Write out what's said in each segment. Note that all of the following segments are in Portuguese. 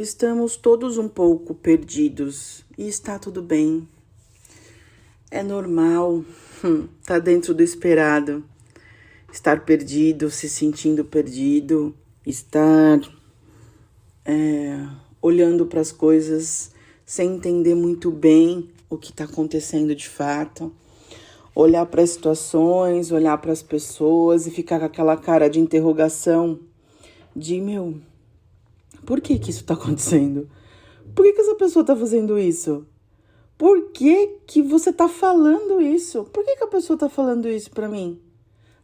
Estamos todos um pouco perdidos e está tudo bem. É normal, tá dentro do esperado. Estar perdido, se sentindo perdido, estar olhando para as coisas sem entender muito bem o que está acontecendo de fato. Olhar para as situações, olhar para as pessoas e ficar com aquela cara de interrogação de, por que isso está acontecendo? Por que essa pessoa está fazendo isso? Por que você está falando isso? Por que a pessoa está falando isso para mim?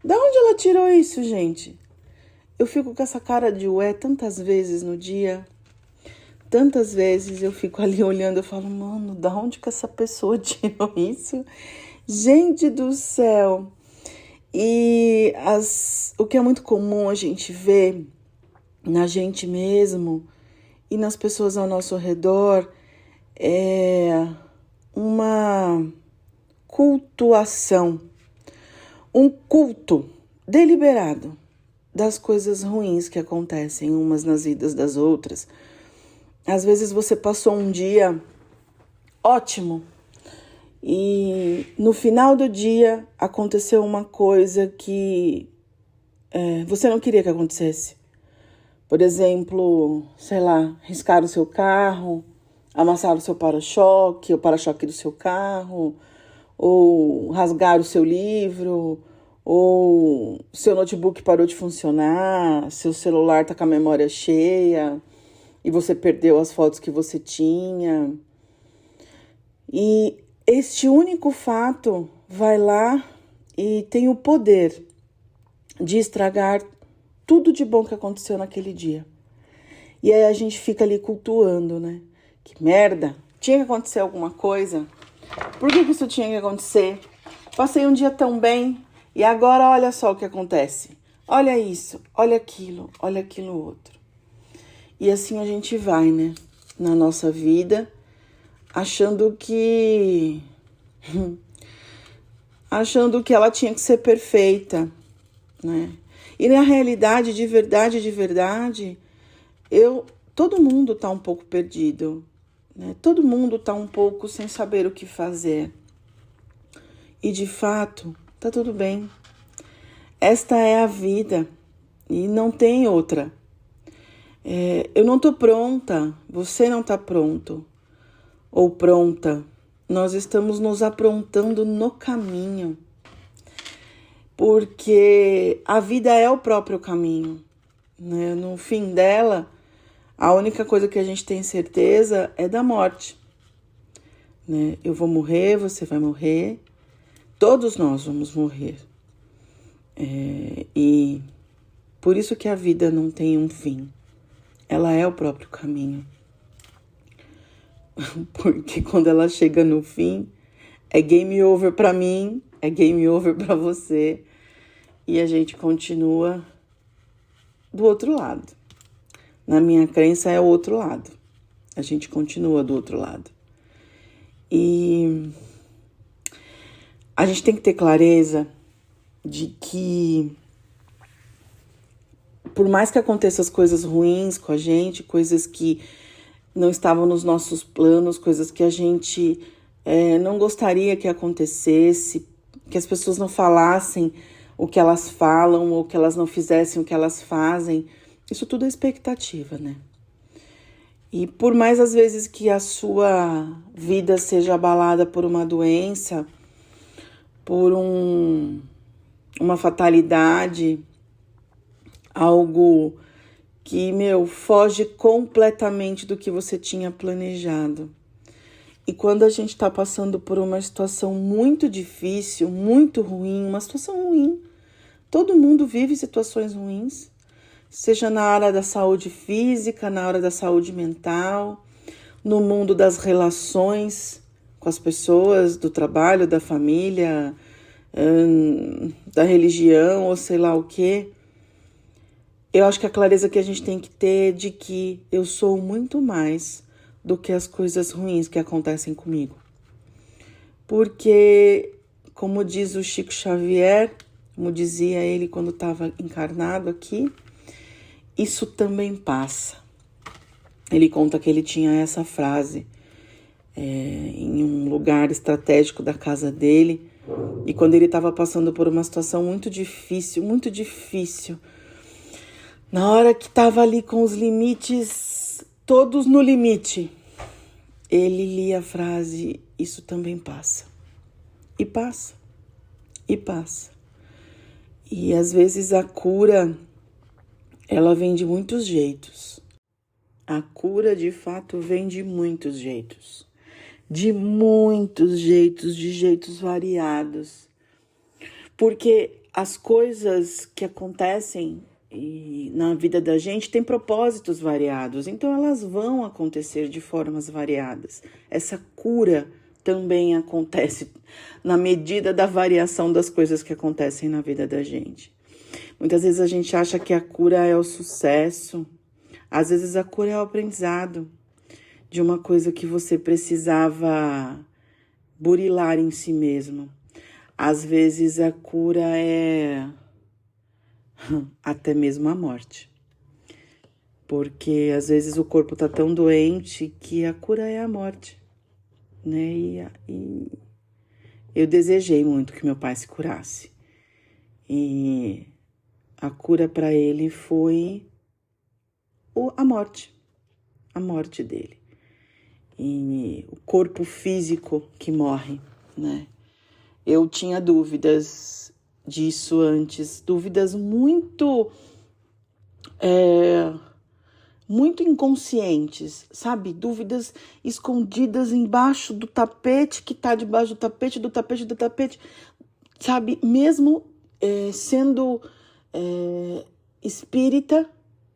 Da onde ela tirou isso, gente? Eu fico com essa cara de ué tantas vezes no dia. Tantas vezes eu fico ali olhando, eu falo, mano, da onde que essa pessoa tirou isso? Gente do céu! E o que é muito comum a gente ver na gente mesmo e nas pessoas ao nosso redor é uma cultuação, um culto deliberado das coisas ruins que acontecem umas nas vidas das outras. Às vezes você passou um dia ótimo e no final do dia aconteceu uma coisa que você não queria que acontecesse. Por exemplo, sei lá, riscar o seu carro, amassar o seu para-choque, o para-choque do seu carro, ou rasgar o seu livro, ou seu notebook parou de funcionar, seu celular está com a memória cheia e você perdeu as fotos que você tinha. E este único fato vai lá e tem o poder de estragar tudo de bom que aconteceu naquele dia. E aí a gente fica ali cultuando, né? Que merda, tinha que acontecer alguma coisa? Por que isso tinha que acontecer? Passei um dia tão bem e agora olha só o que acontece. Olha isso, olha aquilo outro. E assim a gente vai, né? Na nossa vida, achando que ela tinha que ser perfeita, né? E na realidade, de verdade, todo mundo tá um pouco perdido, né? Todo mundo tá um pouco sem saber o que fazer. E de fato, tá tudo bem. Esta é a vida e não tem outra. Eu não tô pronta, você não tá pronto ou pronta. Nós estamos nos aprontando no caminho. Porque a vida é o próprio caminho, né? No fim dela, a única coisa que a gente tem certeza é da morte, né? Eu vou morrer, você vai morrer, todos nós vamos morrer. E por isso que a vida não tem um fim, ela é o próprio caminho. Porque quando ela chega no fim, é game over para mim, é game over para você. E a gente continua do outro lado. Na minha crença é o outro lado. A gente continua do outro lado. E a gente tem que ter clareza de que por mais que aconteçam as coisas ruins com a gente, coisas que não estavam nos nossos planos, coisas que a gente não gostaria que acontecesse, que as pessoas não falassem o que elas falam, ou que elas não fizessem o que elas fazem, isso tudo é expectativa, né? E por mais às vezes que a sua vida seja abalada por uma doença, por uma fatalidade, algo que, foge completamente do que você tinha planejado. E quando a gente está passando por uma situação muito difícil, muito ruim, uma situação ruim, todo mundo vive situações ruins, seja na área da saúde física, na área da saúde mental, no mundo das relações com as pessoas, do trabalho, da família, da religião ou sei lá o quê. Eu acho que a clareza que a gente tem que ter é de que eu sou muito mais do que as coisas ruins que acontecem comigo. Porque, como diz o Chico Xavier, como dizia ele quando estava encarnado aqui, isso também passa. Ele conta que ele tinha essa frase em um lugar estratégico da casa dele, e quando ele estava passando por uma situação muito difícil, na hora que estava ali com os limites, todos no limite, ele lia a frase: isso também passa. E passa. E passa. E às vezes a cura, ela vem de muitos jeitos. A cura, de fato, vem de muitos jeitos. De muitos jeitos, de jeitos variados. Porque as coisas que acontecem na vida da gente têm propósitos variados, então elas vão acontecer de formas variadas. Essa cura também acontece na medida da variação das coisas que acontecem na vida da gente. Muitas vezes a gente acha que a cura é o sucesso, às vezes a cura é o aprendizado de uma coisa que você precisava burilar em si mesmo. Às vezes a cura é até mesmo a morte. Porque às vezes o corpo está tão doente que a cura é a morte, né? E eu desejei muito que meu pai se curasse. E a cura para ele foi a morte dele. E o corpo físico que morre, né? Eu tinha dúvidas disso antes, dúvidas muito inconscientes, sabe? Dúvidas escondidas embaixo do tapete, que tá debaixo do tapete, sabe? Mesmo sendo espírita,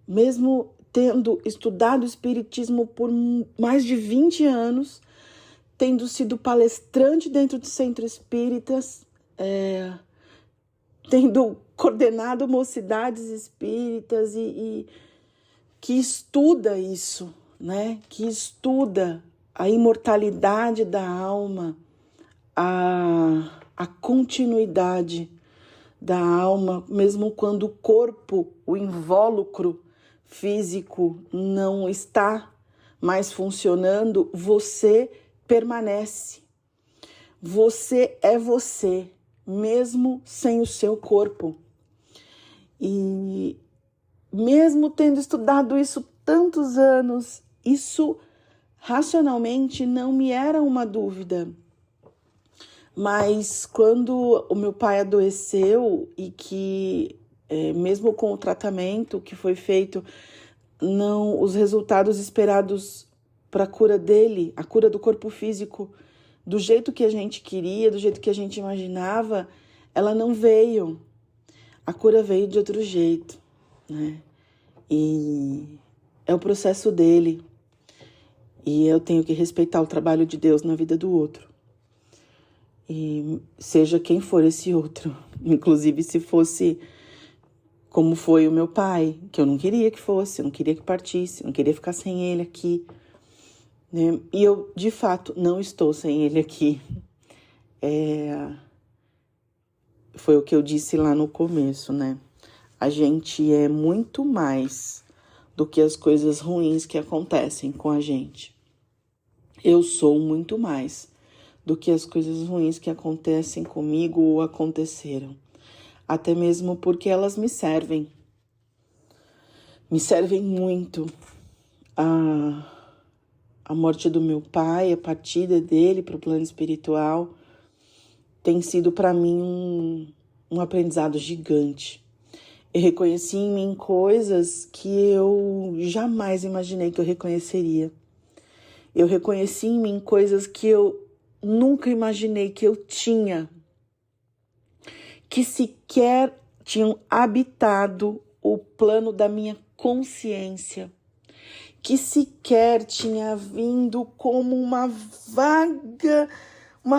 mesmo tendo estudado espiritismo por mais de 20 anos, tendo sido palestrante dentro de centros espíritas, tendo coordenado mocidades espíritas e que estuda isso, né? Que estuda a imortalidade da alma, a continuidade da alma, mesmo quando o corpo, o invólucro físico não está mais funcionando, você permanece. Você é você, mesmo sem o seu corpo. E mesmo tendo estudado isso tantos anos, isso racionalmente não me era uma dúvida. Mas quando o meu pai adoeceu e que, mesmo com o tratamento que foi feito, os resultados esperados para a cura dele, a cura do corpo físico, do jeito que a gente queria, do jeito que a gente imaginava, ela não veio. A cura veio de outro jeito, né? E é o processo dele. E eu tenho que respeitar o trabalho de Deus na vida do outro. E seja quem for esse outro, inclusive se fosse como foi o meu pai, que eu não queria que fosse, eu não queria que partisse, não queria ficar sem ele aqui, né? E eu, de fato, não estou sem ele aqui. Foi o que eu disse lá no começo, né? A gente é muito mais do que as coisas ruins que acontecem com a gente. Eu sou muito mais do que as coisas ruins que acontecem comigo ou aconteceram. Até mesmo porque elas me servem. Me servem muito. A morte do meu pai, a partida dele para o plano espiritual, tem sido para mim um aprendizado gigante. Eu reconheci em mim coisas que eu jamais imaginei que eu reconheceria. Eu reconheci em mim coisas que eu nunca imaginei que eu tinha, que sequer tinham habitado o plano da minha consciência, que sequer tinha vindo como uma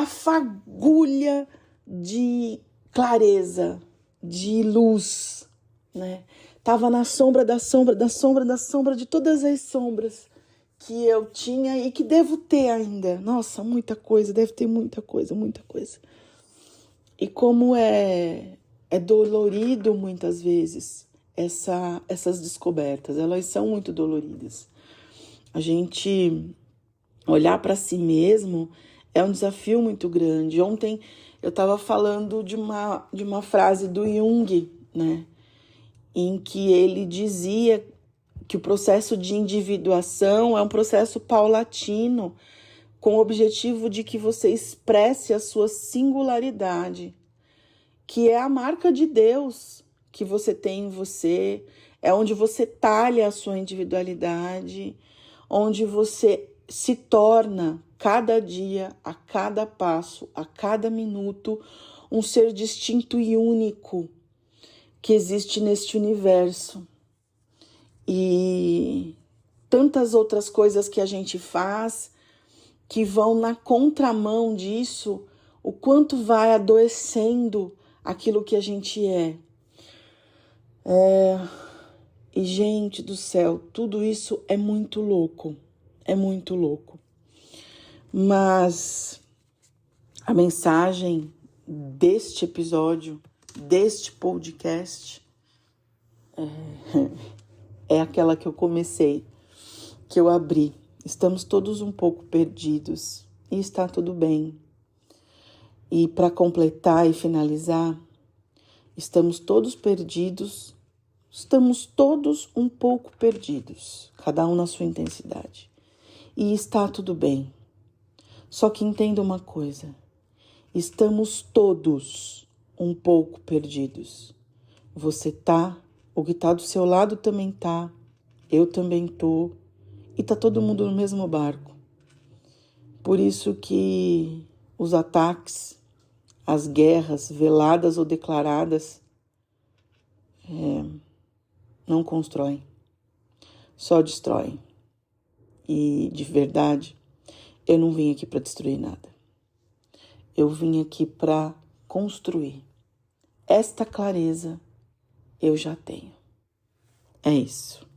fagulha de clareza, de luz, né? Tava na sombra de todas as sombras que eu tinha e que devo ter ainda. Nossa, muita coisa, deve ter muita coisa. E como é dolorido muitas vezes essas descobertas, elas são muito doloridas. A gente olhar para si mesmo é um desafio muito grande. Ontem eu estava falando de uma frase do Jung, né? Em que ele dizia que o processo de individuação é um processo paulatino, com o objetivo de que você expresse a sua singularidade, que é a marca de Deus que você tem em você, é onde você talha a sua individualidade, onde você se torna, cada dia, a cada passo, a cada minuto, um ser distinto e único que existe neste universo. E tantas outras coisas que a gente faz que vão na contramão disso, o quanto vai adoecendo aquilo que a gente é. E, gente do céu, tudo isso é muito louco. É muito louco. Mas a mensagem deste episódio, deste podcast, é aquela que eu comecei, que eu abri. Estamos todos um pouco perdidos e está tudo bem. E para completar e finalizar, estamos todos perdidos, estamos todos um pouco perdidos, cada um na sua intensidade. E está tudo bem. Só que entenda uma coisa, estamos todos um pouco perdidos. Você tá, o que tá do seu lado também tá, eu também tô, e tá todo mundo no mesmo barco. Por isso que os ataques, as guerras veladas ou declaradas, não constroem, só destroem. E de verdade, eu não vim aqui para destruir nada. Eu vim aqui para construir. Esta clareza eu já tenho. É isso.